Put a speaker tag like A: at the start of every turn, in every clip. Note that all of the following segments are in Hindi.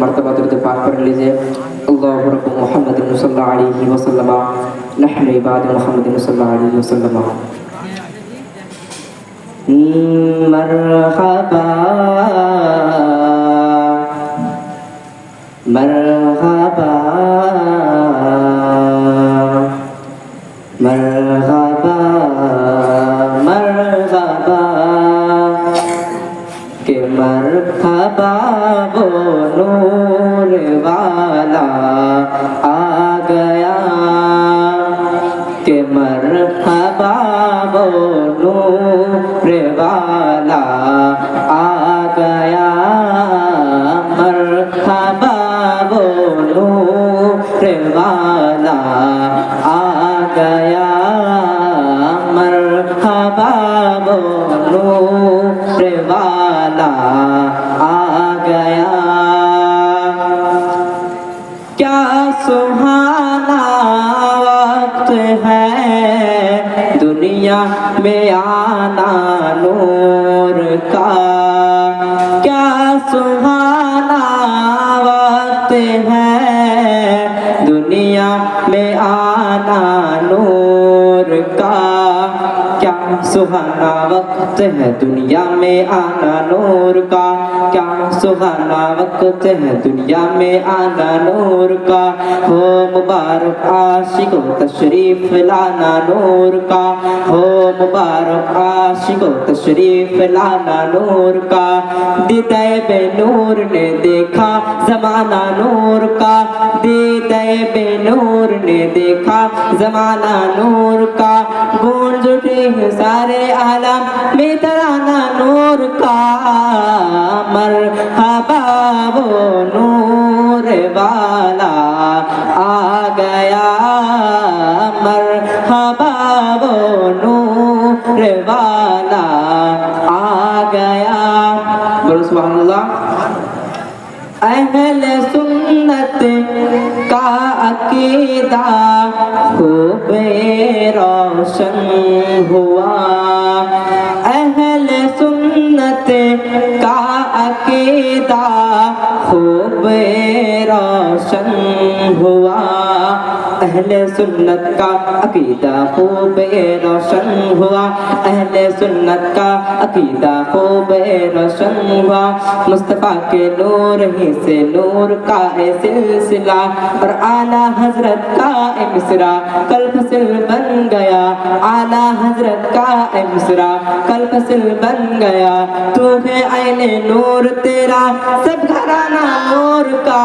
A: मर्तबा दरूद पाक पढ़ लीजिए। अल्लाहु रब्बु मुहम्मदिन सल्लल्लाहु अलैहि वसल्लम नहनु इबाद मुहम्मदिन सल्लल्लाहु अलैहि वसल्लम। मरहबा मरहबा मरहबा मरहबा के मरहबा वो नूर वाला आ गया के मरहबा वो नूर वाला आ गया मरहबा वो नूर वाला आ गया मरहबा वो नूर वाला आ गया। क्या सुहाना वक्त है दुनिया में आना नूर का। क्या सुहाना वक्त है दुनिया में आना नूर का। क्या सुहाना वक्त है दुनिया में आना नूर का। क्या सुहाना वक्त है दुनिया में आना नूर का। हो मुबारक आशिको तशरीफ लाना नूर का। हो मुबारक आशिको तशरीफ लाना नूर का। दीदाए बे नूर ने देखा जमाना नूर का। दीदाए बे नूर ने देखा जमाना नूर का। गूंज उठे सारे आलम में तराना नूर का। मरहबा वो नूर वाला आ गया मरहबा वो नूर वाला आ गया। बोलो सुभानअल्लाह। अहले सुन्नत का अकीदा खूब रोशन हुआ। अहले सुन्नत का अकीदा खूब रोशन हुआ। अहले सुन्नत का अकीदा खूब रोशन हुआ। अहले सुन्नत का अकीदा खूब रोशन हुआ। मुस्तफ़ा के नूर ही से नूर का है सिलसिला और आला हजरत का मिसरा कल फसिल बन गया। आला हजरत का मिसरा कल फसिल बन गया। तू है आईने नूर तेरा सब घराना नूर का।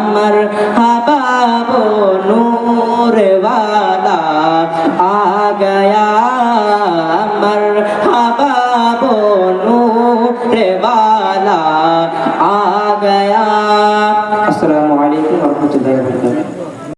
A: मरहबा वो नूर वाला आ गया मरहबा वो नूर वाला आ गया। अस्सलामु अलैकुम व रहमतुल्लाहि व बरकातुहू।